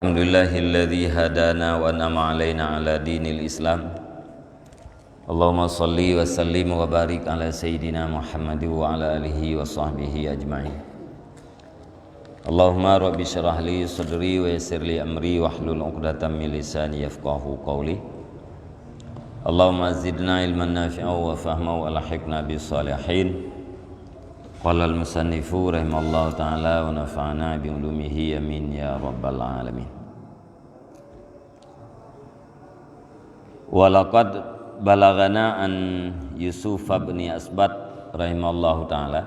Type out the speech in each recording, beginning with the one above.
Alhamdulillahilladzi hadana wa an'ama alaina ala dinil Islam. Allahumma salli wa sallim wa barik ala sayyidina Muhammad wa ala alihi wa sahbihi ajma'in. Allahumma rabbi syrah li sadri wa yassir li amri wahlul 'uqdatam min lisani yafqahu qawli. Allahumma zidna ilman nafi'a wa fahma wa alhiqna bis salihin. Qala al-musannifu rahimallahu ta'ala wa nafa'ana bi ulumihi amin ya rabbal alamin. Walaqad balagana an Yusuf bin Asbat rahimallahu ta'ala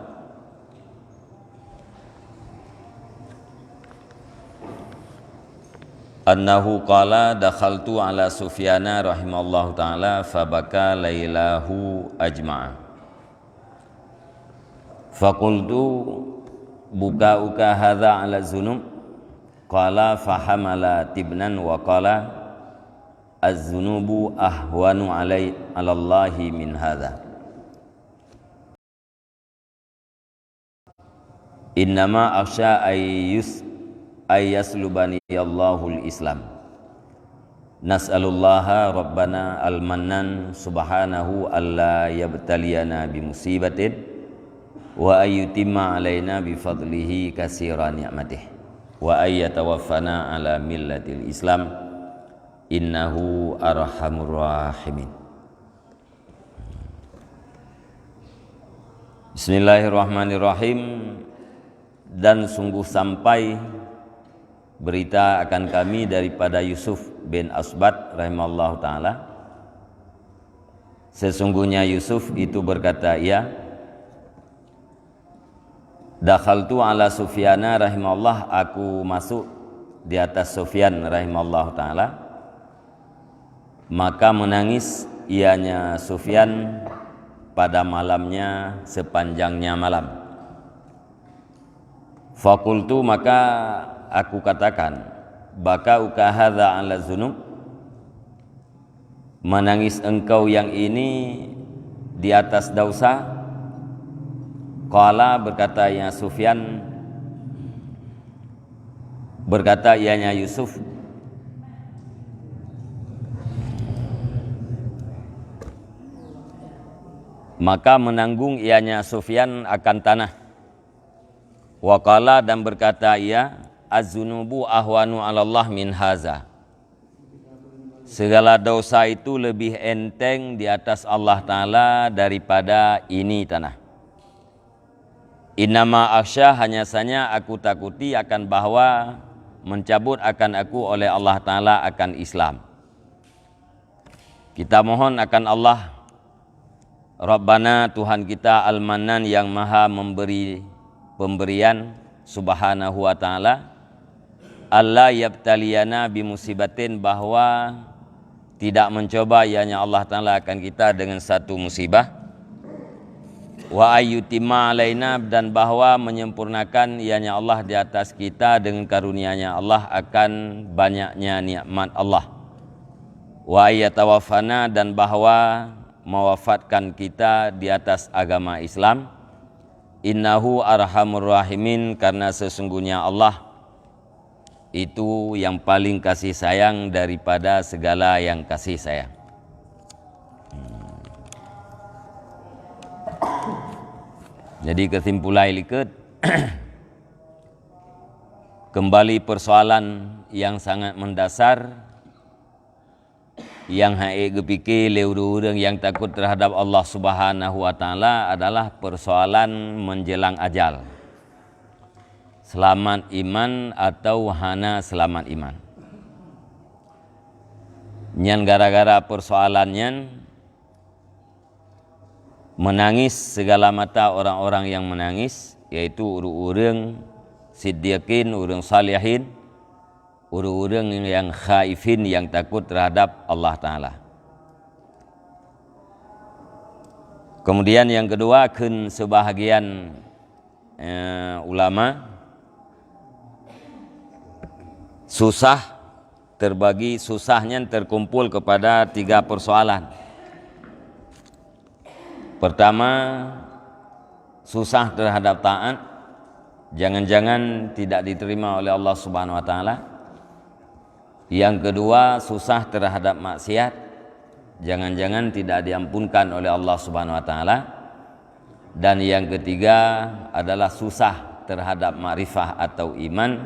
annahu qala dakhaltu ala Sufyana rahimallahu ta'ala fabaka lailahu ajma'a faqultu bukauka hadha ala zunub qala fahamala tibnan wa qala az-zunubu ahwanu alallahi min hadha innama akhsha ayyaslubani Allahul Islam nas'alullaha rabbana al-mannan subhanahu alla yabtaliyana bimusibatin wa ayyutimma alaina bifadlihi kasira ni'matih wa ayyatawaffana ala millatil Islam innahu arhamur rahimin. Bismillahirrahmanirrahim. Dan sungguh sampai berita akan kami daripada Yusuf bin Asbat rahimallahu ta'ala, sesungguhnya Yusuf itu berkata, ya, dakhaltu ala Sufyana rahimallah, aku masuk di atas Sufyan rahimallahu ta'ala, maka menangis ianya Sufyan pada malamnya sepanjangnya malam. Fakultu, maka aku katakan, baka uka hadza ala zunub, menangis engkau yang ini di atas dosa. Qala, berkata ya Sufyan, berkata ianya Yusuf, maka menanggung ianya Sufyan akan tanah. Wa qala, dan berkata ia, az-zunubu ahwanu 'alallah min haza, segala dosa itu lebih enteng di atas Allah Ta'ala daripada ini tanah. Innama akhsha, hanya saja aku takuti akan bahwa mencabut akan aku oleh Allah Ta'ala akan Islam. Kita mohon akan Allah Rabbana, Tuhan kita, Al-Mannan, yang maha memberi pemberian, subhanahu wa ta'ala, Allah yabtaliyana bimusibatin, bahwa tidak mencoba ianya Allah Ta'ala akan kita dengan satu musibah, wa ayyutimma alaina, dan bahwa menyempurnakan ianya Allah di atas kita dengan karunia-Nya Allah akan banyaknya nikmat Allah, wa ayyatawaffana, dan bahwa mewafatkan kita di atas agama Islam, innahu arhamur rahimin, karena sesungguhnya Allah itu yang paling kasih sayang daripada segala yang kasih sayang. Jadi kesimpulan liket kembali persoalan yang sangat mendasar yang hae gepike leureurang yang takut terhadap Allah Subhanahu wa ta'ala adalah persoalan menjelang ajal. Selamat iman atau hana selamat iman. Nyan gara-gara persoalannya menangis segala mata orang-orang yang menangis, yaitu urang siddiqin, urang salihin, urang yang khaifin, yang takut terhadap Allah Ta'ala. Kemudian yang kedua, kun sebahagian ulama susah terbagi, susahnya terkumpul kepada tiga persoalan. Pertama, susah terhadap taat, jangan-jangan tidak diterima oleh Allah Subhanahu wa taala. Yang kedua, susah terhadap maksiat, jangan-jangan tidak diampunkan oleh Allah Subhanahu wa taala. Dan yang ketiga adalah susah terhadap ma'rifah atau iman,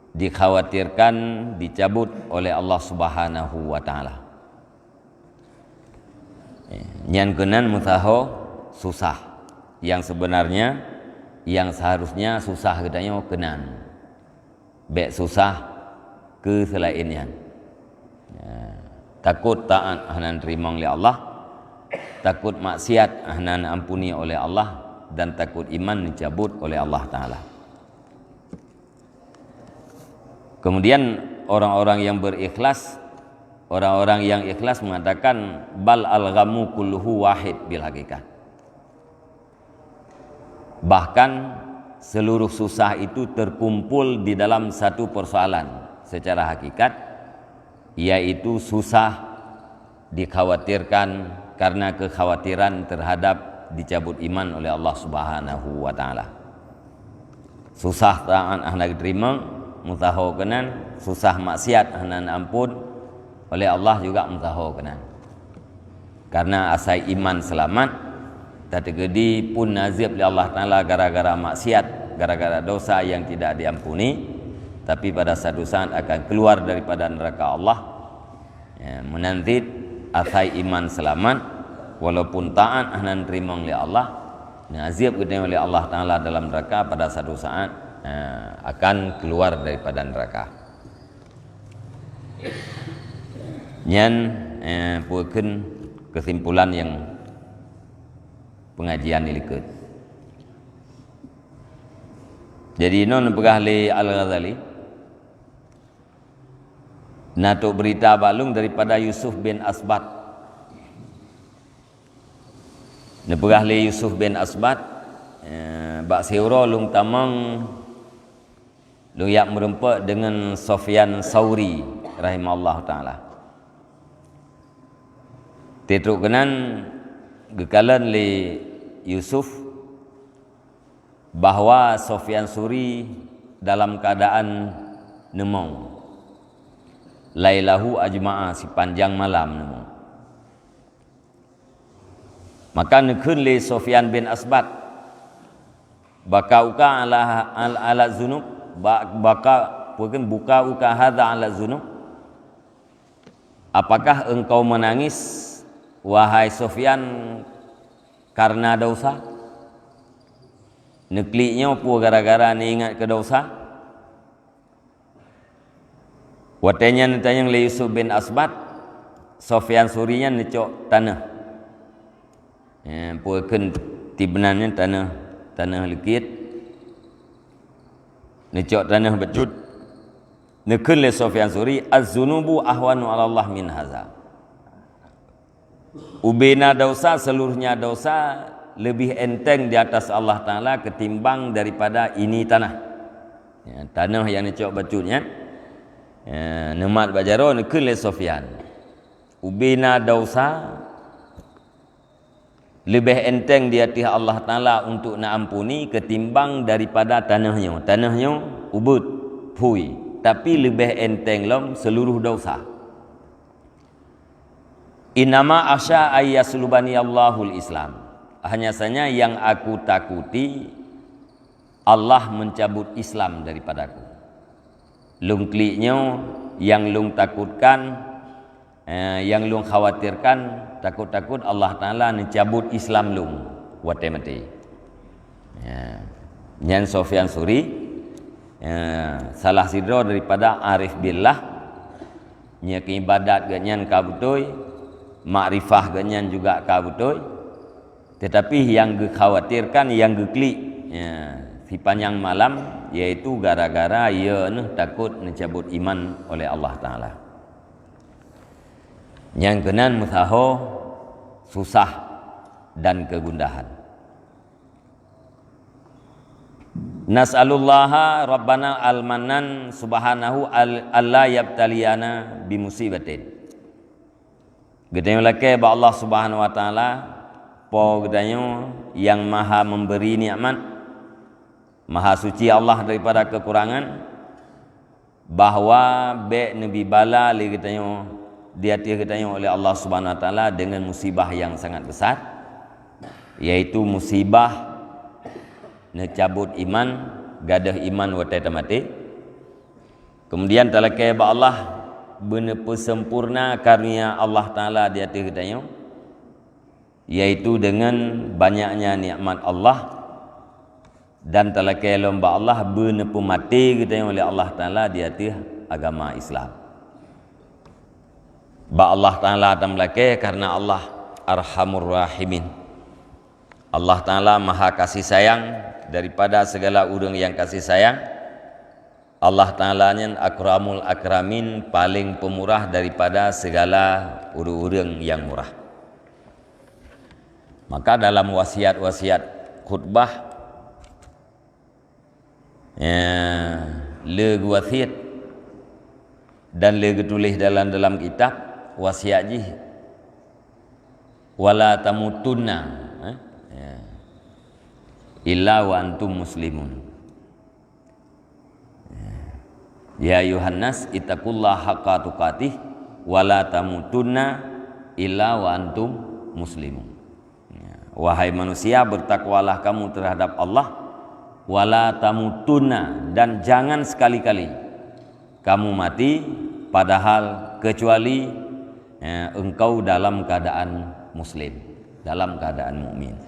dikhawatirkan dicabut oleh Allah Subhanahu wa taala. Nyan kenan mutaho susah, yang sebenarnya yang seharusnya susah katanya kenan bek susah ke selainnya. Takut taat hanan terima oleh Allah, takut maksiat hanan ampuni oleh Allah, dan takut iman dicabut oleh Allah taala. Kemudian orang-orang yang berikhlas, orang-orang yang ikhlas mengatakan bal al-ghamu kulluhu wahid bil haqiqah. Bahkan seluruh susah itu terkumpul di dalam satu persoalan secara hakikat, yaitu susah dikhawatirkan karena kekhawatiran terhadap dicabut iman oleh Allah Subhanahu wa taala. Susah taat ahna diterima mutaho kenan, susah maksiat ahna ampun oleh Allah juga mutaho kenan. Karena asai iman selamat, tategedi pun nazib oleh Allah taala gara-gara maksiat, gara-gara dosa yang tidak diampuni, tapi pada satu saat akan keluar daripada neraka Allah. Menanti asai iman selamat, walaupun taat ahnan terima oleh Allah, nazib oleh Allah taala dalam neraka, pada satu saat akan keluar daripada neraka. Nyan puekeun kesimpulan yang pengajian ilikut. Jadi non pegahli Al-Ghazali natuk berita balung daripada Yusuf bin Asbat. Nepegahli Yusuf bin Asbat bak seuro lung tamang lung yak merempak dengan Sufyan Sauri rahimahullah taala. Tetruk kenan gekalan li Yusuf bahwa Sufyan Sauri dalam keadaan nemong lailahu ajma'a, sepanjang malam nemong. Maka nekeun li Sufyan bin Asbat baka uka ala zunub, baka bukan buka uka hadza ala zunub, apakah engkau menangis wahai Sufyan karena dosa? Nekliknya apa gara-gara ni ingat ke dosa? Watanya ditanya oleh Yusuf bin Asbat, Sufyan Surinya necok tanah. Puakeun tibnannya tanah likit. Necok tanah becut. Nekeun le Sufyan Suri, az-zunubu ahwanu 'ala Allah min hadza. Ubena dosa, seluruhnya dosa lebih enteng di atas Allah Ta'ala ketimbang daripada ini tanah. Tanah yang necok bacutnya nemat bajaro nekeun le Sufyan. Ubena dosa lebih enteng di hati Allah Ta'ala untuk nak ampuni ketimbang daripada tanahnya. Tanahnya ubud, pui, tapi lebih enteng lom seluruh dosa. Innama asya ayyaslubani Allahul Islam. Hanya saja yang aku takuti Allah mencabut Islam daripadaku. Lung kliknya yang lung takutkan, yang lung khawatirkan, takut-takut Allah Ta'ala mencabut Islam lung watemati. Nyan Sufyan Suri salah sidro daripada arif billah, nya ibadat ganyan kabutoi, makrifah ganyan juga kabutoi, tetapi yang dikhawatirkan, yang geklik si panjang malam, yaitu gara-gara ia takut mencabut iman oleh Allah Ta'ala. Yang kenan mutaho susah dan kegundahan. Nas'alullaha Rabbana al-Mannan subhanahu alla yabtaliyana bimusibatin. Gedanya laki ba Allah Subhanahu wa taala po gedanya yang maha memberi nikmat, maha suci Allah daripada kekurangan, bahawa be nabi bala le katanya dia katanya oleh Allah Subhanahu wa taala dengan musibah yang sangat besar, yaitu musibah necabut iman, gadah iman wa tatamati. Kemudian talakai ba Allah benar sempurna karunia Allah taala dia katanya, yaitu dengan banyaknya nikmat Allah, dan talakai lomba Allah benar mati katanya oleh Allah taala di atas agama Islam. Ba Allah taala tamlakai karena Allah Arhamur Rahimin. Allah taala Maha kasih sayang daripada segala orang yang kasih sayang. Allah taala nya Akramul Akramin, paling pemurah daripada segala orang-orang yang murah. Maka dalam wasiat-wasiat khutbah le wasiat dan le tulis dalam kitab wasiat ji wala tamutunna illa wa antum muslimun. Ya Yohanes ittaqullah haqqa tuqatih wala tamutunna illa wa antum muslimun. Wahai manusia, bertakwalah kamu terhadap Allah, wala tamutunna, dan jangan sekali-kali kamu mati padahal kecuali engkau dalam keadaan muslim, dalam keadaan mukmin.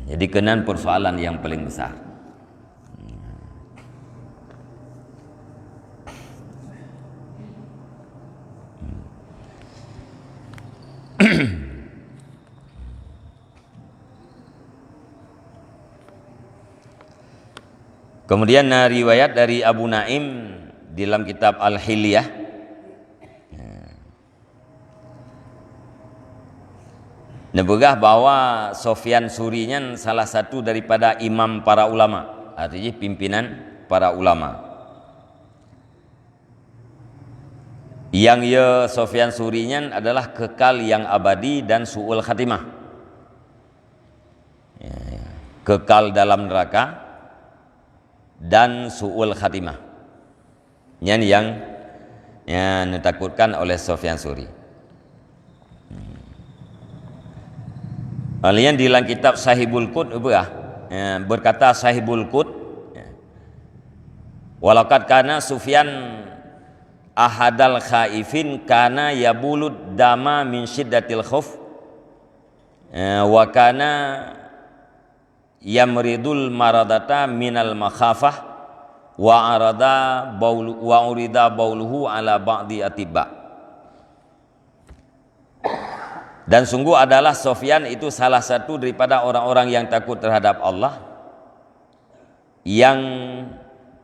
Jadi kenan persoalan yang paling besar. Kemudian riwayat dari Abu Naim dalam kitab Al-Hilyah, nebegah bahwa Sufyan Surinya salah satu daripada imam para ulama, artinya pimpinan para ulama. Yang Sufyan Surinya adalah kekal yang abadi dan su'ul khatimah, kekal dalam neraka dan su'ul khatimah. Yang ditakutkan oleh Sufyan Suri. Kalian di dalam kitab Sahibul Qut berkata Sahibul Qut, walaqad kana Sufyan ahadal khaifin kana yabulud dama min syiddatil khauf wa kana yamridul maradata minal makhafah wa urida bauluhu ala ba'di atibba. Dan sungguh adalah Sufyan itu salah satu daripada orang-orang yang takut terhadap Allah, yang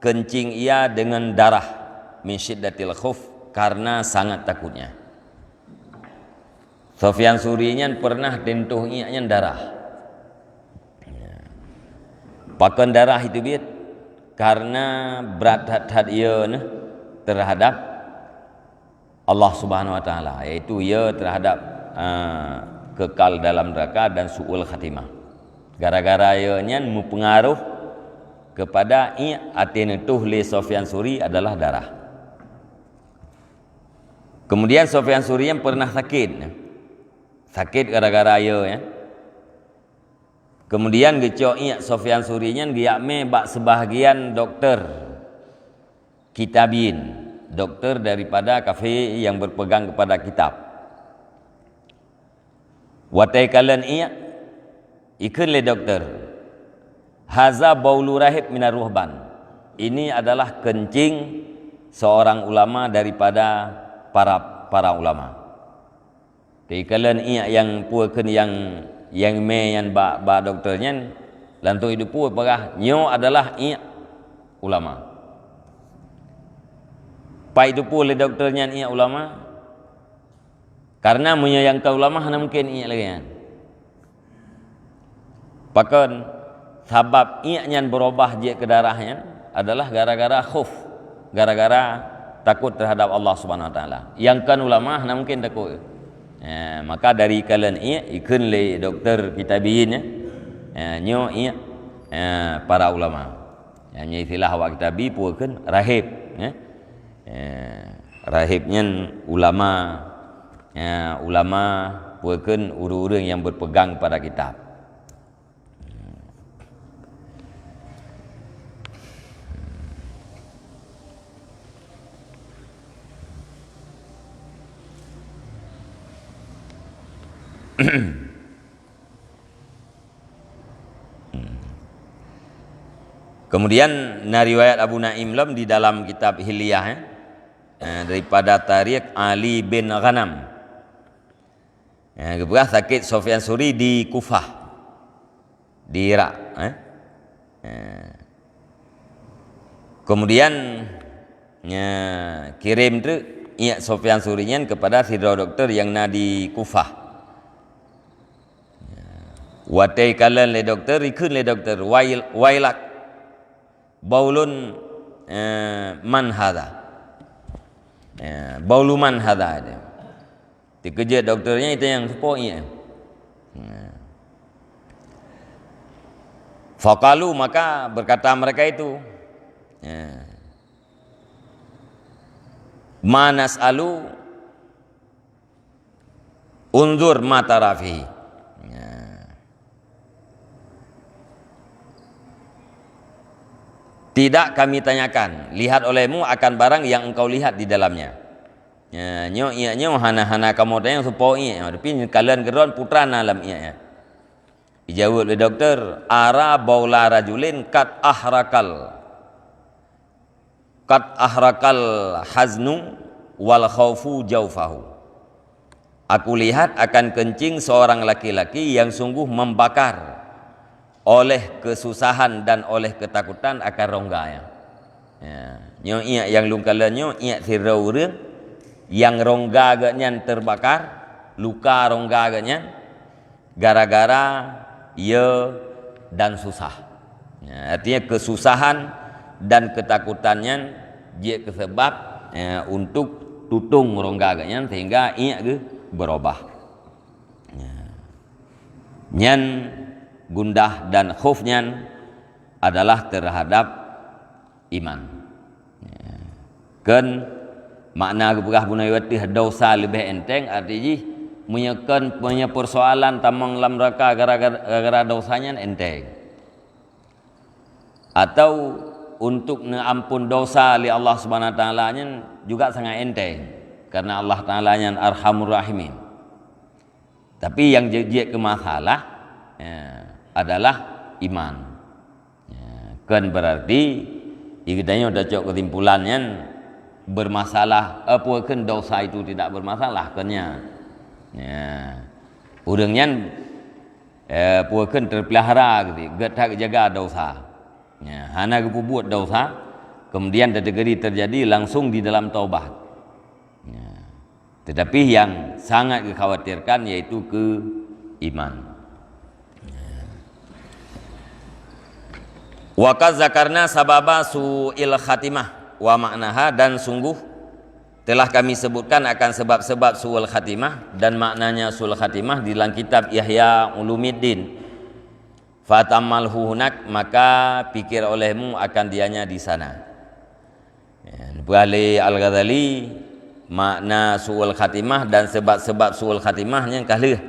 kencing ia dengan darah min syiddatil khauf, karena sangat takutnya. Sufyan Surinya pernah tentuh ia darah. Pakan darah itu biat karena berat hati ia terhadap Allah Subhanahu wa taala, yaitu ia terhadap kekal dalam neraka dan su'ul khatimah. Gara-gara ia mempengaruh kepada atin tuh li Sufyan Suri adalah darah. Kemudian Sufyan Suri yang pernah sakit gara-gara ia Kemudian gecok Sufyan Surinya giakme bak sebahagian dokter kitabin, dokter daripada kafe yang berpegang kepada kitab. Watai kalian ikun le dokter. Haza baulu rahib minar ruhban. Ini adalah kencing seorang ulama daripada para ulama. Tai kalian yang puakeun yang ba dokternya lantu hidup pun parah nyo adalah ulama. Pai hidup pun le dokternya ulama, karena menyayangkan ulama hanya mungkin lagi kan. Bahkan sebab nya berubah je ke darahnya adalah gara-gara khuf, gara-gara takut terhadap Allah Subhanahu wa taala. Yang kan ulama hanya mungkin takut. Maka dari kalian ikun le dokter kitabiin nyo para ulama. Nya istilah awak kitabi puakeun rahib rahibnya ulama, ya, ulama bukan orang-orang yang berpegang pada kitab. Kemudian riwayat Abu Naim di dalam kitab Hilyah daripada Tariq Ali bin Ghanam. Kebetulan sakit Sufyan Suri di Kufah, di Irak. Kemudian kirim tu Sufyan Surinya kepada sidra doktor yang di Kufah. Watai kalan le doktor, ikun le doktor, wailak baulun man hadha, baulu man hadha. Dikejar doktornya itu yang sepoi. Faqalu, maka berkata mereka itu, manas alu unzur mata rafi. Tidak kami tanyakan, lihat olehmu akan barang yang engkau lihat di dalamnya. Nyo hana kamu tanya supaya tapi kalian geron putra alam ia. Dijawab oleh doktor, ara baula rajulin kat ahrakal haznu wal khaufu jaufahu. Aku lihat akan kencing seorang laki-laki yang sungguh membakar oleh kesusahan dan oleh ketakutan akan rongganya. Nyo ia yang lungkalannya ia sirau urang yang rongga agaknya terbakar, luka rongga agaknya gara-gara ia dan susah. Artinya kesusahan dan ketakutannya dia sebab untuk tutung rongga agaknya sehingga ia berubah. Nyan gundah dan khufnya adalah terhadap iman. Kan makna keberah bunayawati dosa lebih enteng, artinya punya persoalan tamang lam neraka gara-gara dosanya enteng. Atau untuk ampun dosa li Allah Subhanahu wa taala juga sangat enteng karena Allah taala nya Arhamur Rahimin. Tapi yang jadi ke masalah adalah iman. Kan berarti ikutnya udah cok kesimpulannya bermasalah apa kan dosa itu tidak bermasalah kannya. Orangnya puakan terpelihara gitu, getak jaga dosa. Hana buat dosa, kemudian terjadi langsung di dalam taubat. Tetapi yang sangat dikhawatirkan yaitu ke iman. Wa zakarna sababa su'il khatimah wa maknaha, dan sungguh telah kami sebutkan akan sebab-sebab su'ul khatimah dan maknanya su'ul khatimah di dalam kitab Ihya Ulumuddin. Fatamalhu hunak, maka pikir olehmu akan dianya di sana. Bali Al-Ghazali makna su'ul khatimah dan sebab-sebab su'ul khatimahnya kahlih.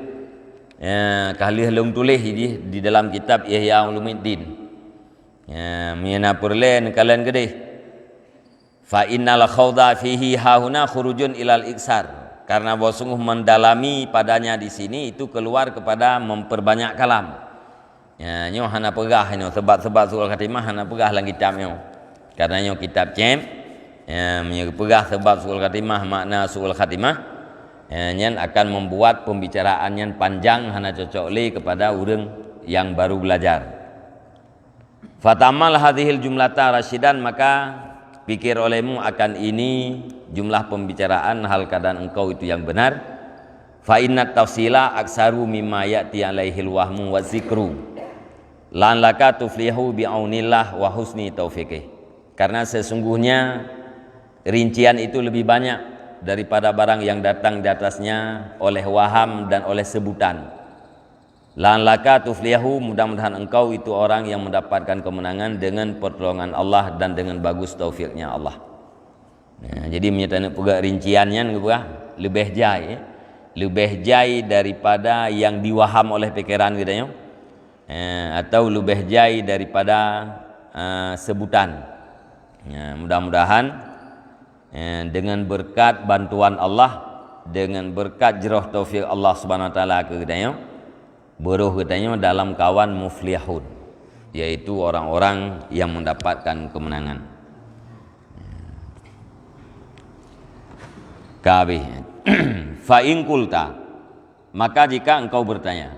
Kahlih lung tulis di dalam kitab Ihya Ulumuddin. Mina perlen kalian gede. Fa innal khawda fihi hahuna khurujun ilal iksar, karena bahwa sungguh mendalami padanya di sini itu keluar kepada memperbanyak kalam. Nyo hana pegah nyo sebab-sebab su'ul khatimah hana pegah lang kitab nyo. Karena nyo kitab cem pegah sebab su'ul khatimah, makna su'ul khatimah nyen akan membuat pembicaraannya panjang, hana cocok li kepada orang yang baru belajar. Fatamal hadhil jumlata rasyidan, maka pikir olehmu akan ini jumlah pembicaraan hal keadaan engkau itu yang benar. Fa innat tafsila aksaru mimma ya'ti alaihil wahmu wa zikru lan laka tuflihu bi'aunillah wa husni taufiqih. Karena sesungguhnya rincian itu lebih banyak daripada barang yang datang di atasnya oleh waham dan oleh sebutan. Lan laka tuflihu, mudah-mudahan engkau itu orang yang mendapatkan kemenangan dengan pertolongan Allah dan dengan bagus taufiknya Allah. Jadi menyatakan pegak rinciannya lebih jai, lebih jai daripada yang diwaham oleh pikiran kita, atau lebih jai daripada sebutan. Mudah-mudahan dengan berkat bantuan Allah, dengan berkat jerah taufik Allah Subhanahu wa taala ke kita, beruh kita dalam kawan muflihun, yaitu orang-orang yang mendapatkan kemenangan. Kabeh. Fa in qulta, maka jika engkau bertanya,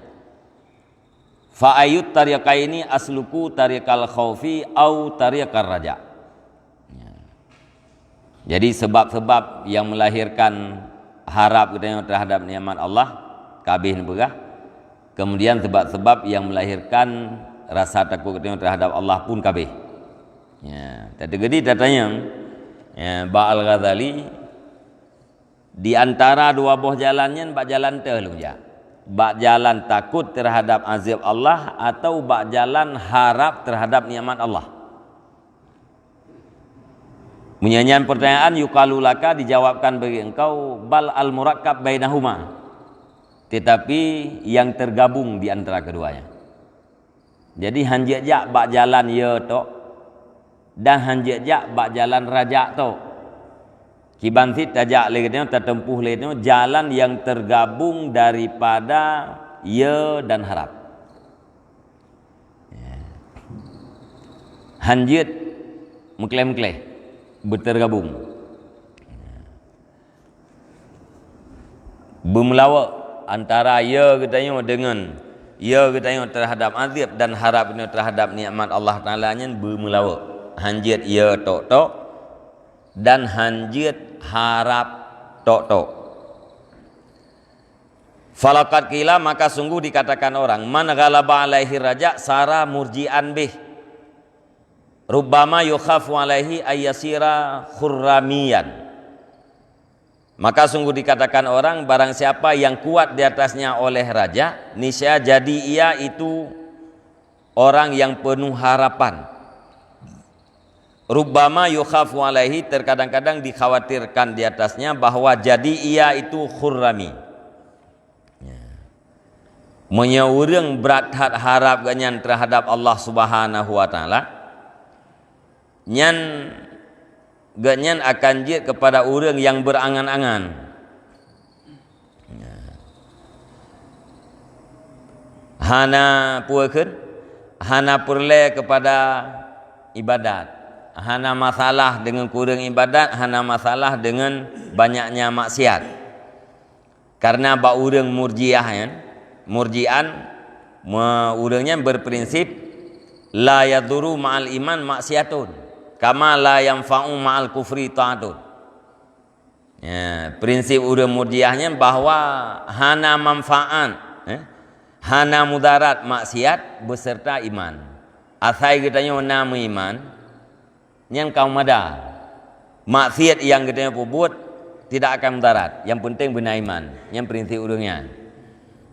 fa ayut tariqaini asluku tariqal khaufi au tariqar raja. Jadi sebab-sebab yang melahirkan harap kita terhadap nikmat Allah kabeh ni begah. Kemudian sebab-sebab yang melahirkan rasa takut kita terhadap Allah pun kabeh. Tadi tanya Ba'al Ghazali, di antara dua buah jalannya bak jalan terlalu ya. Bak jalan takut terhadap azab Allah atau bak jalan harap terhadap nikmat Allah. Menyanyian pertanyaan yukalulaka dijawabkan bagi engkau bal al murakkab bainahuma. Tetapi yang tergabung di antara keduanya. Jadi hanjak bak jalan ya tok dan hanjak bak jalan raja tok. Kibantit tajak lagi tertempuh lagi jalan yang tergabung daripada ya dan harap. Hanjit mengklaim-klaim bertergabung. Bermelawak antara ya katanya dengan ya katanya terhadap azab dan harap terhadap nikmat Allah Taala nya bermelawak. Hanjit ya tok-tok dan hanjit harap tok-tok. Falakat kila, maka sungguh dikatakan orang, man ghalaba alaihi raja sara murji'an bih, rubbama yukhafu alaihi ayyasira khurramiyan. Maka sungguh dikatakan orang, barang siapa yang kuat di atasnya oleh raja, niscaya jadi ia itu orang yang penuh harapan. Rubbama yukhafu alaihi, terkadang-kadang dikhawatirkan di atasnya bahwa jadi ia itu khurrami. Menyeurang berat harap ganyan terhadap Allah Subhanahu wa taala. Nyan ganyan akan jid kepada orang yang berangan-angan. Hana puakeun, hana perle kepada ibadat. Hana masalah dengan kurang ibadat, hana masalah dengan banyaknya maksiat. Karena bak urang murjiah kan, murjian urangnya berprinsip la yaduru ma'al iman maksiatun, kama la yanfa'u ma'al kufri ta'atun. Prinsip urang murjiahnya bahwa hana manfaat, hana mudarat maksiat beserta iman. Asai katanya nama iman yang kaum ada maksiat yang kita buat tidak akan mudarat, yang penting benar iman, yang prinsip urangnya.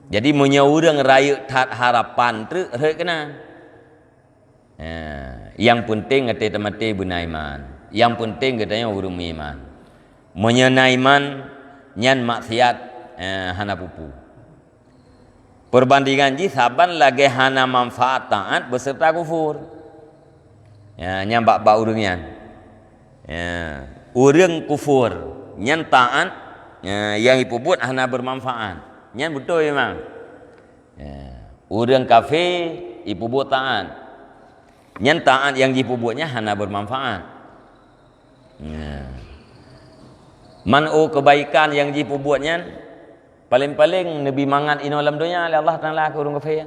Jadi menyeurang raya tat harapan tu kena. Yang penting kita mati benar iman, yang penting katanya urang iman. Menyena iman nyan maksiat hana pupu. Perbandingan ji saban lagi hana manfaat taat beserta kufur. Nyan bak urangnya. Urang kufur nyan taat yang ipubut hana bermanfaat. Nyan betul memang. Urang kafir ipubut taat. Nyan taat yang dipubutnya hana bermanfaat. Man'u kebaikan yang dipubutnya paling-paling Nabi mangat ino alam dunia oleh Allah Taala ke urang kafir.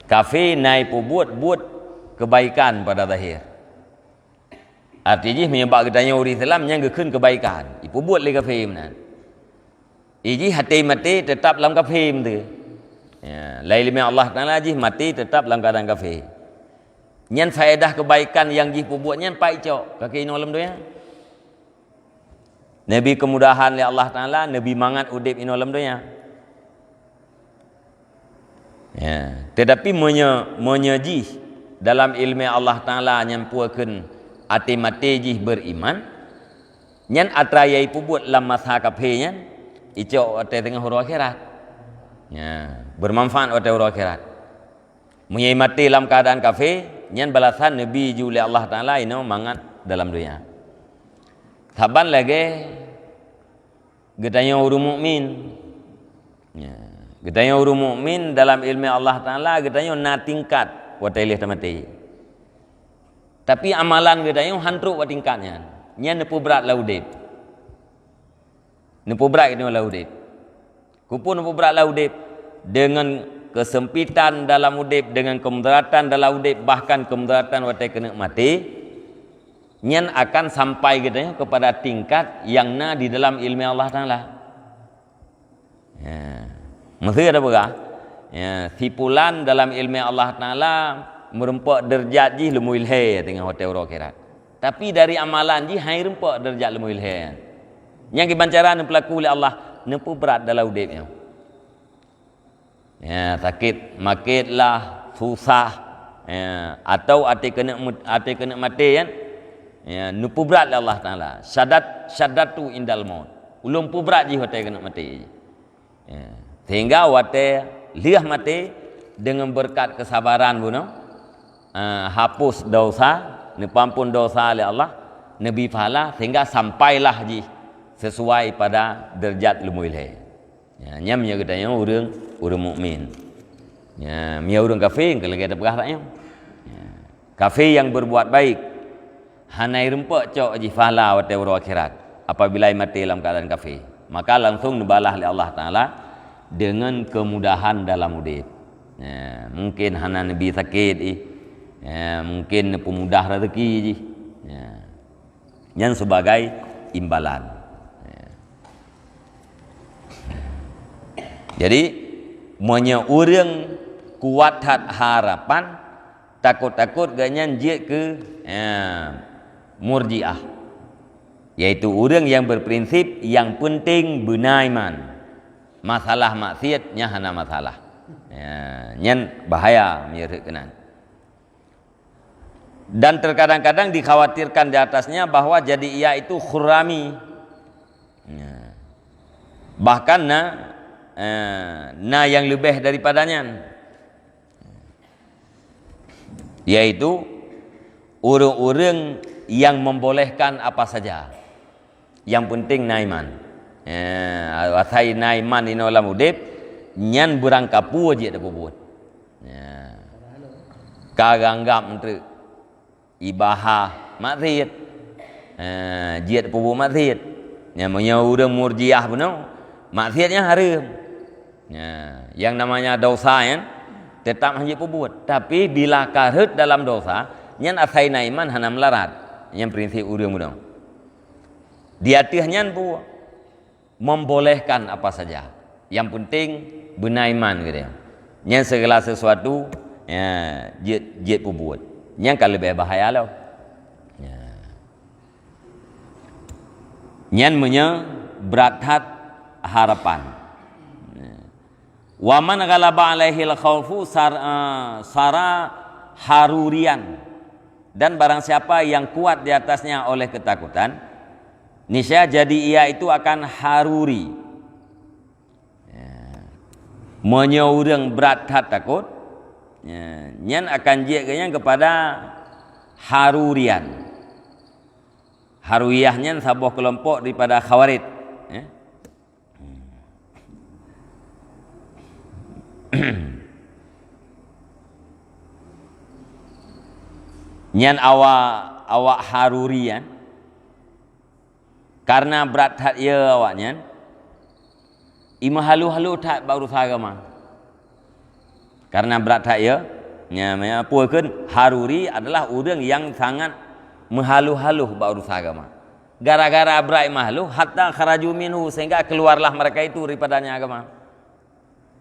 Kafir naik pubut buat kebaikan pada zahir. Artinya menyebab katanya orang Islam yang gekun kebaikan. Ipu buat lagi kafir mana? Iji hati mati tetap dalam kafir tu. Lailmi Allah Taala ji mati tetap dalam keadaan kafir. Nyan faedah kebaikan yang jipu buat nyan pai cok kaki ino alam dunia. Nabi kemudahan oleh Allah Taala, Nabi mangat udip ino alam dunia. Tetapi menyeji dalam ilmu Allah Taala nyampuakeun ate mate jih beriman nyan atrayai pubut lam masa kafe nyan ico ate tengah huru akhirat ya bermanfaat ate huru akhirat munyai mate dalam keadaan kafe nyan balasan nabi juli Allah taala ino mangat dalam dunia taban lagi gedanya orang mukmin ya gedanya orang mukmin dalam ilmu Allah taala gedanya na tingkat wa tailih tamati tapi amalan gedanya hantruk wa tingkatnya nya nepu berat laudip nepu berat ini laudip kupun nepu berat laudip dengan kesempitan dalam udip dengan kemudaratan dalam udip bahkan kemudaratan wa tai kena mati nyan akan sampai gedanya kepada tingkat yang na di dalam ilmu Allah taala ya mesti ada berah ya sipulan dalam ilmu Allah taala merempak derajat ji lemu ilhe tengah hotel akhirat tapi dari amalan ji hai rempak derajat lemu ilhe yang kebancaran pelaku oleh Allah nempu berat dalam udipnya ya sakit makitlah susah ya atau ate kena mati kan ya nempu berat Allah taala syadatu indal maut ulum pu berat ji hotel kena mati ya sehingga wate liah mati dengan berkat kesabaran buno hapus dosa, nepampun dosa oleh Allah, Nabi pahala sehingga sampailah ji sesuai pada derajat lumuilhe. Ya, nya nya gedanya urang mukmin. Ya, nya urang kafir kalau ada perkara nya. Ya, kafir yang berbuat baik hanai rempak cok ji pahala wa tawra akhirat apabila mati dalam keadaan kafir. Maka langsung dibalah oleh Allah taala dengan kemudahan dalam hidup. Ya, mungkin hana nabi sakit ya, mungkin pemudah rezeki je ya. Yang sebagai imbalan ya. Jadi monya orang kuat harapan takut-takut ganyan je ke ya, murjiah yaitu orang yang berprinsip yang penting benar iman masalah maksiatnya hana masalah ya, nyan bahaya mirkenan dan terkadang-kadang dikhawatirkan di atasnya bahwa jadi ia itu khurami ya. Bahkan na yang lebih daripadanya yaitu orang-orang yang membolehkan apa saja yang penting naiman ya, asai naiman ini olam udip nyan burang kapu aja ada buat ya. Kaganggap untuk ibahah maksiat jiat pubu maksiat namanya orang murjiah benar maksiatnya haram ya. Yang namanya dosa ya tetap hanya pubuat tapi bila karut dalam dosa nyan asai naiman hana melarat yang prinsip orang benar dia tihnyan pu membolehkan apa saja yang penting benaiman gitu nyan segala sesuatu ya jiat pubuat yang kalau lebih bahaya lah. Ya. Nyan punya berat harapan. Ya. Wa man ghalaba alaihi al-khawfu sara harurian. Dan barang siapa yang kuat di atasnya oleh ketakutan, niscaya jadi ia itu akan haruri. Ya. Menyeurang berat takut ya, nyan akan jeganya kepada harurian. Haruriyahnya sebuah kelompok daripada khawarij ya. Nyan awak harurian karena berat hat ya awaknya ima halu-halu tak baru agama karena berat tak ya puakan haruri adalah orang yang sangat menghalu-halu baru agama gara-gara berat mahlu hatta kharaju minhu sehingga keluarlah mereka itu daripadanya agama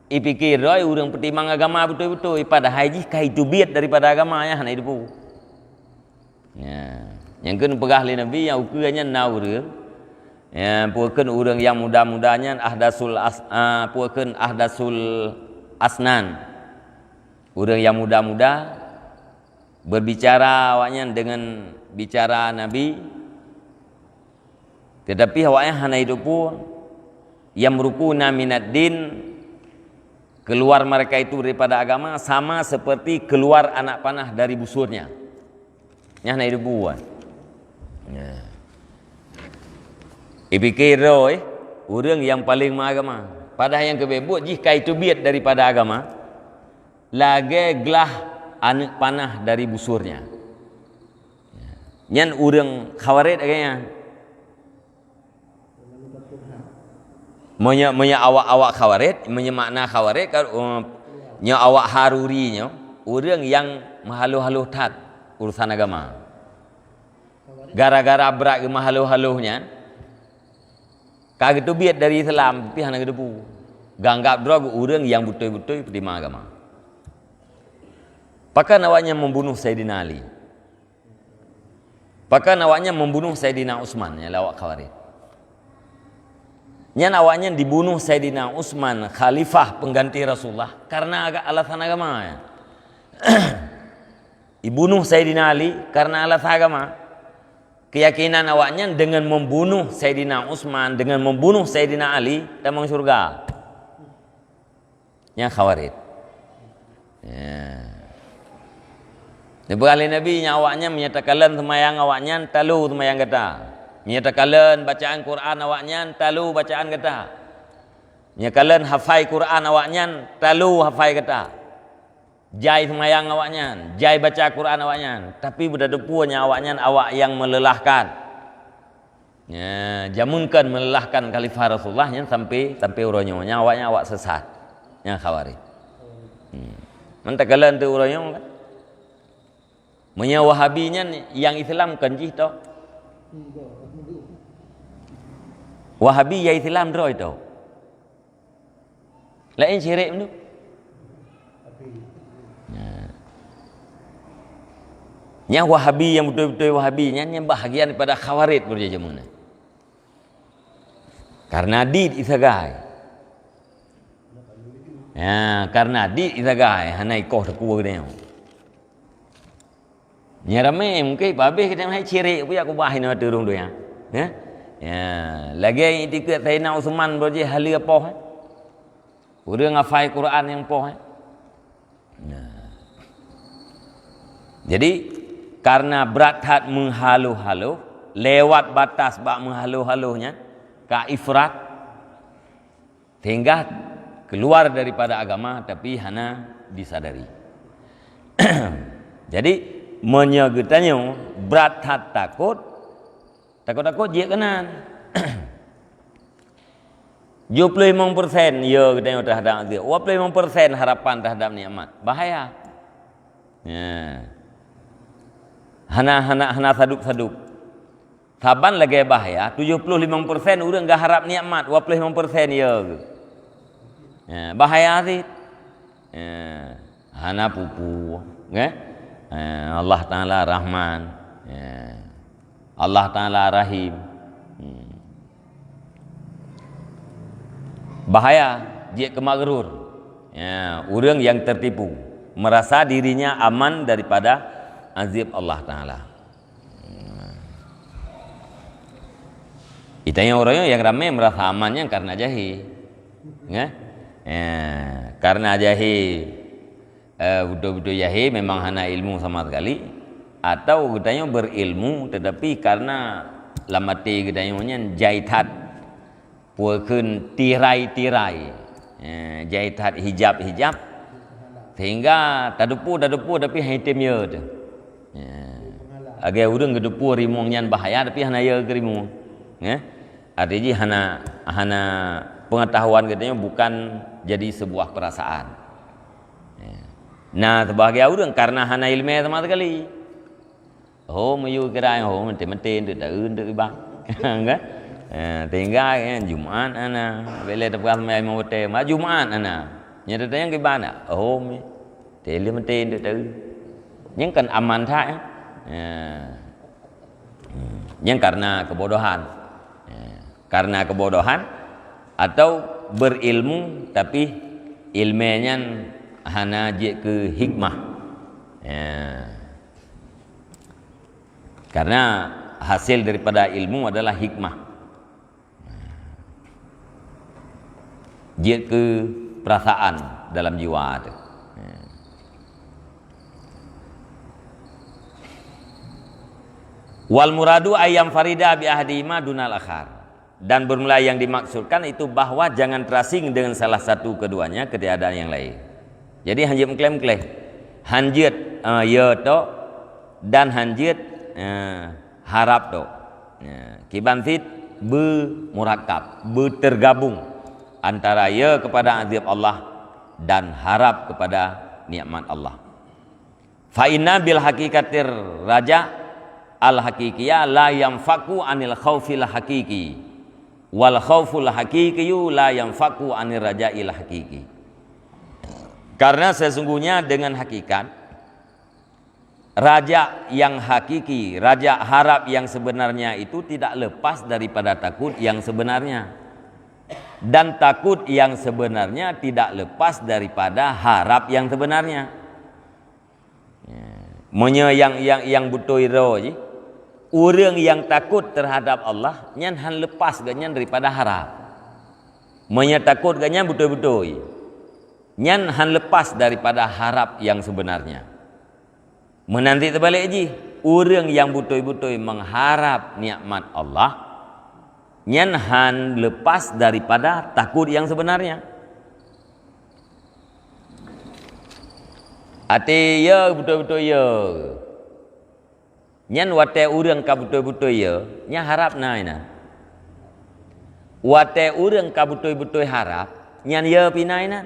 ipikir doi orang pertimang agama betul-betul pada haji kah itu biat daripada agama ya hana hidup ya yang kena pegah oleh Nabi yang ukurannya naur ya puakan orang yang muda-mudanya puakan ahdasul asnan orang yang muda-muda berbicara awaknya dengan bicara Nabi, tetapi awaknya hana hidup pun yang merukuna minad din, keluar mereka itu daripada agama sama seperti keluar anak panah dari busurnya. Nya hana hidup buat. Nah. Ipikir orang yang paling mengagama. Padahal yang kebebut jika itu biat daripada agama, lagi gelah anak panah dari busurnya. Nyan orang khawarit agaknya. Monya awak khawarit, makna khawarit nya awak harurinya, orang yang mahalu-haluh tat urusan agama. Gara-gara berat ke mahaluh-haluhnya, kagak tu biat dari Islam, tapi hana kedepu. Ganggap drog orang yang betul-betul terima agama. Pakan awaknya membunuh Sayyidina Ali. Pakan awaknya membunuh Sayyidina Utsman, ya lawak khawarij. Nyan awaknya dibunuh Sayyidina Utsman, khalifah pengganti Rasulullah, karena alasan agama. Ya. Dibunuh Sayyidina Ali karena alasan agama. Keyakinan awaknya dengan membunuh Sayyidina Utsman, dengan membunuh Sayyidina Ali, tamang surga. Yang khawarij. Ya. Dibalik Nabi awaknya menyatakan semayang awaknya talu semayang kata. Menyatakan bacaan Quran awaknya talu bacaan kata. Menyatakan hafai Quran awaknya talu hafai kata. Jai semayang awaknya, jai baca Quran awaknya, tapi berdepunya awaknya awak yang melelahkan. Ya, jamunkan melelahkan khalifah Rasulullah sampai uronyonya awaknya awak sesat. Yang khawarij. Mentakalan tu uronyo kan. Munya Wahabinya yang Islam kanjih to. Wahabi yang Islam dro itu. Lain syirik tu. Yang Wahabi yang betul-betul Wahabi yang bahagian daripada khawarij berjamuna. Karena did isagai. Ya, karena did isagai hanai koh teku gede. Nya ramai mungkin babeh kita hai cirik punya aku bahin ada turun tu ya. Ya, lagi tiket Sayyidina Utsman berje hali apa? Urang ngafai Quran yang poh. Jadi karena berat hat menghalu-halu, lewat batas bak menghalu-halunya, ka ifrat, sehingga keluar daripada agama tapi hana disadari. Jadi menyegetanya berat hat takut dia kenan. 75% ya katanya terhadap dia. 25% harapan terhadap nikmat. Bahaya. Ya. Hana sadup-sadup. Saban lagi bahaya, 75% orang enggak harap nikmat, 25% ya. Ya, bahaya sih. Ya, hana pupu, ya. Allah Taala Rahman. Ya. Allah Taala Rahim. Bahaya dia kemagrur. Ya, orang yang tertipu, merasa dirinya aman daripada azab Allah Ta'ala. Itanya orangnya yang ramai merasa amannya karena jahil. Ya? Karena jahil, betul-betul jahil memang hana ilmu sama sekali. Atau katanya berilmu tetapi karena lamati katanya jahitat puakeun tirai-tirai. Jahitat hijab-hijab sehingga tadupu tapi hitam ya tu. Agar urang gedepu rimong nyan bahaya tapi hana ya gerimong. Ya. Artinya hana pengetahuan katanya bukan jadi sebuah perasaan. Nah, sebagai urang karena hana ilmu sama sekali. Oh, mayu kira oh menti-menti ndak daun ndak bang. Kan? Tinggal ya Jumat ana bele tepas mai mau te ma Jumat ana. Nya datang ke bana. Oh, tele menti ndak daun. Yang kan aman tak ya. Yang karena kebodohan atau berilmu tapi ilmunya hana je ke hikmah. Karena hasil daripada ilmu adalah hikmah. Dia ke perasaan dalam jiwa itu. Wal muradu ayam farida bi ahdihima dunal akhar. Dan bermula yang dimaksudkan itu bahwa jangan terasing dengan salah satu keduanya ketiadaan yang lain. Jadi hanjit mengklaim-klaim. Hanjit ya to dan hanjit harap to. Kibantit bermurakab, bertergabung antara ya kepada azab Allah dan harap kepada nikmat Allah. Fa inna bil hakikatir raja al hakikiyah la yanfaku anil khaufil hakiki wal khauful hakikiyu la yanfaku anir raja'il hakiki. Karena sesungguhnya dengan hakikat raja yang hakiki, raja harap yang sebenarnya itu tidak lepas daripada takut yang sebenarnya. Dan takut yang sebenarnya tidak lepas daripada harap yang sebenarnya. Monya yang betul iro je. Orang yang takut terhadap Allah nyan han lepas ganyan daripada harap. Monya takut ganyan betul-betul. Nyan han lepas daripada harap yang sebenarnya. Menanti terbalik je. Orang yang betul-betul mengharap nikmat Allah nyan han lepas daripada takut yang sebenarnya. Ate ya betul-betul ya. Nyan wate urang ka betul-betul ya, nya harap naina. Wate urang ka betul-betul harap, nyan ya pinaina.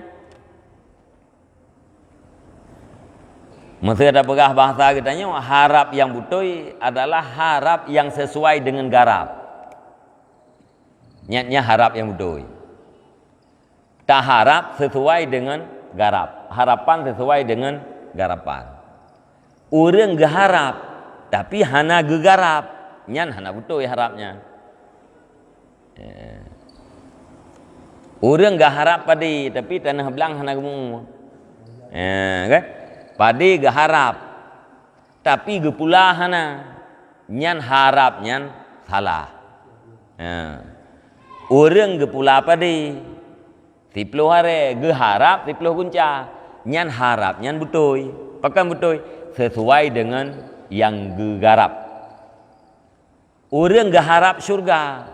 Mesti ada pegah bahasa katanya harap yang betul adalah harap yang sesuai dengan garap. Nyatnya harap yang betul. Tak harap sesuai dengan garap. Harapan sesuai dengan garapan. Orang geharap tapi hana gegarap. Nyan hana betul harapnya. Orang geharap padi tapi tanah belang hana gemung. Kan? Padi geharap tapi gepula hana. Nyan harap nyan salah. Orang gepula padi 10 hari geharap 10 kunca. Nyan harap nyan betul. Pakan betul sesuai dengan yang gegarap. Orang geharap syurga.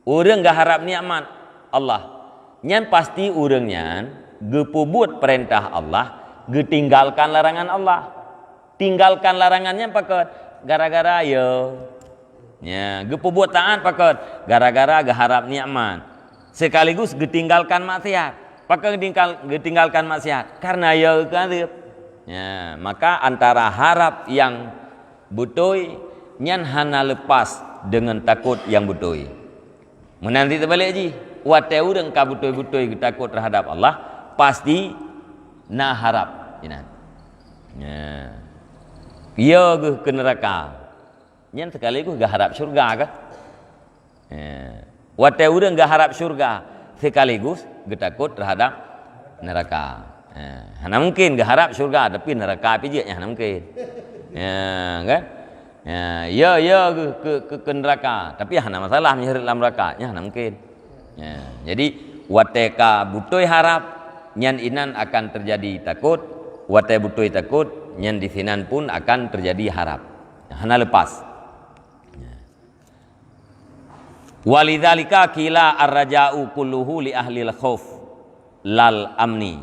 Orang geharap nikmat Allah. Nyan pasti orang nyan gepubut perintah Allah, getinggalkan larangan Allah. Tinggalkan larangannya pakai gara-gara ya. Ya, gepubut taat pakai gara-gara geharap nikmat. Sekaligus getinggalkan maksiat. Pakai getinggalkan maksiat karena ya kadib. Ya, maka antara harap yang betul nyan hana lepas dengan takut yang betul. Menanti terbalik ji, wate urang ka betul-betul takut terhadap Allah, pasti na harap. Ya. Ya ke neraka. Nyan sekaligus gak harap syurga kah? Wate urang gak harap syurga sekaligus gak takut terhadap neraka. Hana mungkin gak harap syurga tapi neraka api je hana mungkin. Kan? Ya ke neraka tapi hana masalah menyeret dalam neraka nya hana mungkin. Jadi wate ka butoi harap nyan inan akan terjadi takut, wate butoi takut nyan di sinan pun akan terjadi harap. Hana lepas. Walidzalika qila ar-raja'u kulluhu li ahli al-khauf lal amni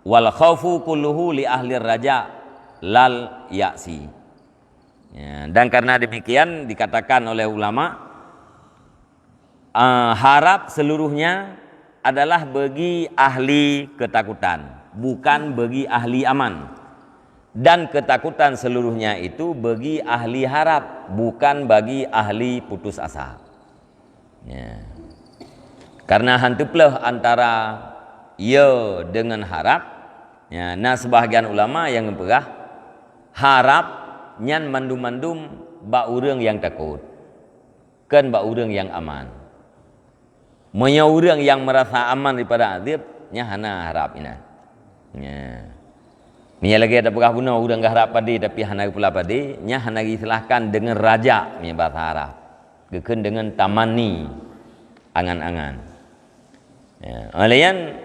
wal khaufu kulluhu li ahli ar-raja' lal ya'si. Dan karena demikian dikatakan oleh ulama harap seluruhnya adalah bagi ahli ketakutan, bukan bagi ahli aman. Dan ketakutan seluruhnya itu bagi ahli harap, bukan bagi ahli putus asa. Ya. Karena hantuplah antara ya dengan harap. Ya, nah sebahagian ulama yang mempegah harap nyan mandum-mandum ba urang yang takut. Kan ba urang yang aman. Monya urang yang merasa aman daripada azab nya hana harap ina. Ya. Nya lagi ada pegah guna urang garap padi tapi hana pula padi nya hana istilahkan dengan raja nya bahasa Arab. Gekeun dengan tamani angan-angan. Ya, alian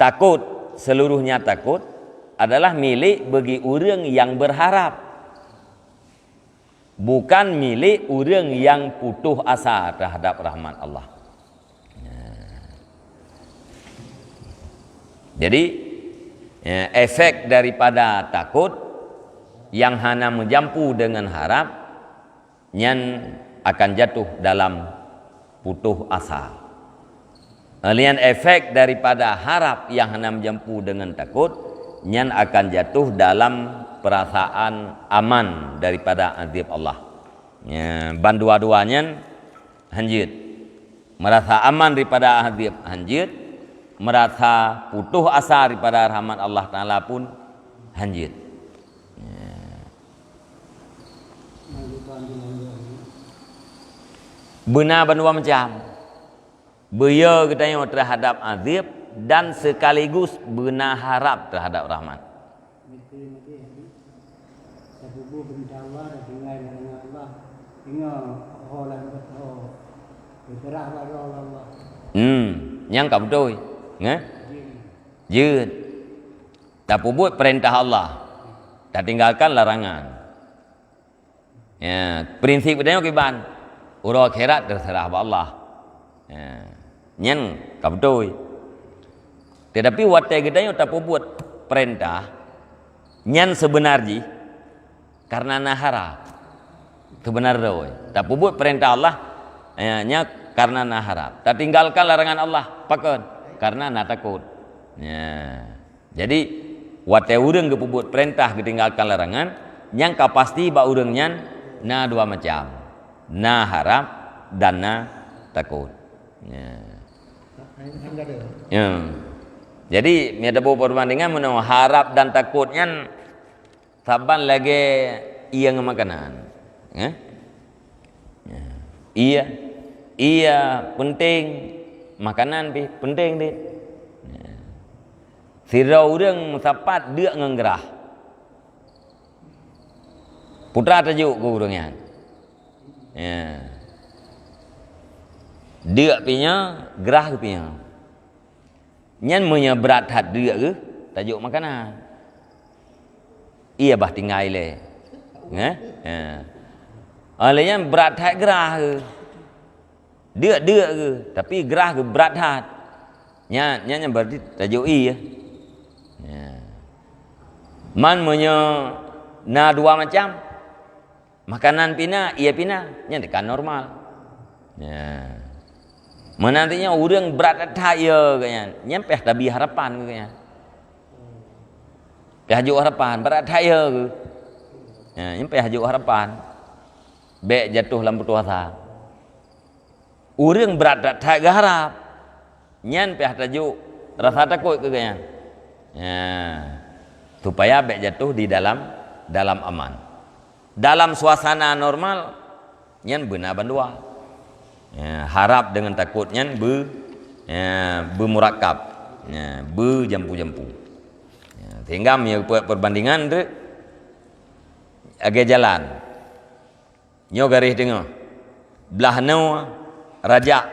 takut seluruhnya takut adalah milik bagi urang yang berharap. Bukan milik urang yang putus asa terhadap rahmat Allah. Ya. Jadi ya, efek daripada takut yang hana menjampu dengan harap nyan akan jatuh dalam putus asa. Alian efek daripada harap yang hana menjampu dengan takut nyan akan jatuh dalam perasaan aman daripada azab Allah. Ya, bandua-duanya hanjut. Merasa aman daripada azab hanjut, merasa putus asa daripada rahmat Allah Ta'ala pun hanjut. Ya. Benar bandua macam beya katanya terhadap azab dan sekaligus benar harap terhadap rahmat. Yang kau betul, ngah? Jud. Tak buat perintah Allah, tak tinggalkan larangan. Ya, prinsip dia kiban, urang akhirat terserah Allah. Ya, nyen kau betul. Tetapi watai kita tak buat perintah, nyen sebenarnya karena nahara. Sebenarnya tak buat perintah Allah, nya karena naharap. Tak tinggalkan larangan Allah, pakon karena nak takut. Ya. Jadi watai urang ke buat perintah ketinggalkan larangan, yang ka pasti ba urang nyan na dua macam. Na harap dan na takut. Ya. Ya. Jadi ada perbandingan menurut harap dan takutnya saban lagi iya ngemakanan. Ya. Ya. Iya penting makanan pi penting deh. Ya. Sira urang sapat deuk ngegerah. Putra tajuk ke urangnya. Ya. Deuk pinya gerah pinya. Nyan punya berat hat deuk ke tajuk makanan. Iya bah tinggal le. Ya. Ya. Alanya berat hat gerah ke. Deuk ke tapi gerah ke berat hat. Nya berarti tajuk i ya. Ya. Man punya na dua macam. Makanan pina, iya pina, nya dekat normal. Ya. Menantinya urang berat hat ya kaya. Nya peh tabi harapan kaya. Peh hajuk harapan berat hat ya ke. Ya, nya peh hajuk harapan. Bek jatuh lam putus asa. Urang berat tak garap. Nyan peh tajuk rasa takut ke kaya. Ya. Supaya bek jatuh di dalam aman. Dalam suasana normal nyan benar bandua. Ya, harap dengan takut nyan bermurakab. Ya, berjampu-jampu. Ya, sehingga buat perbandingan tu agak jalan. Nyo garis tengah. Belah no raja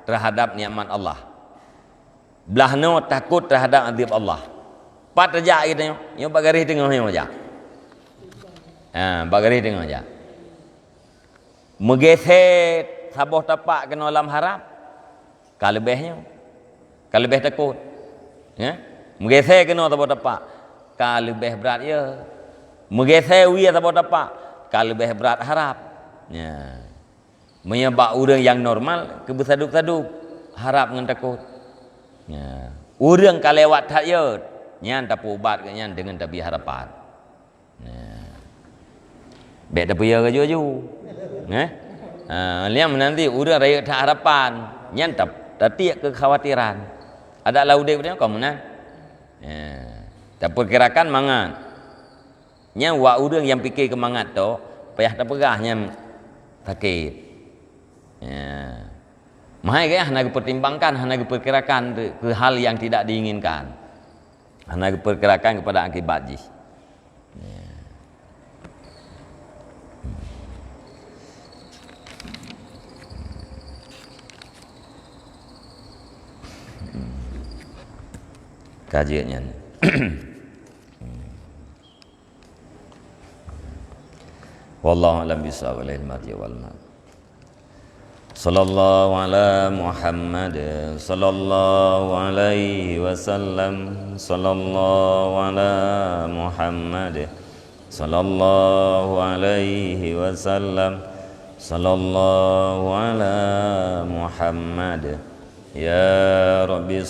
terhadap nikmat Allah. Belah no takut terhadap azab Allah. Pat raja kita nyo garis tengah nyo aja. Garis tengah aja. Megeset saboh tapak kena alam harap. Kalebehnya. Kalebeh takut. Ya. Megeset kena saboh tapak. Kalebeh berat ya. Megeset wi saboh tapak. Kalebeh berat harap. Ya. Menyebab orang yang normal kebesadup-sadup harap dengan takut. Ya. Orang kalewat tak ya, nyan tak ubat ke nyan dengan tabi harapan. Ya. Bek tak puya ke ju. Liam nanti orang raya tak harapan, nyan tak tiak kekhawatiran. Ada laude dia kamu nan. Ya. Tak perkirakan mangat. Nyan wa orang yang fikir kemangat tu, payah tak pegah nyan sakit. Ya. Mahai kaya hana dipertimbangkan, hana diperkirakan ke hal yang tidak diinginkan. Hana diperkirakan kepada akibat jis. kajiannya. Wallahu a'lam bishawab. Wal mat. Sallallahu ala Muhammad sallallahu alaihi wasallam. Sallallahu ala Muhammad sallallahu alaihi wasallam. Sallallahu ala Muhammad. Ya Rabbi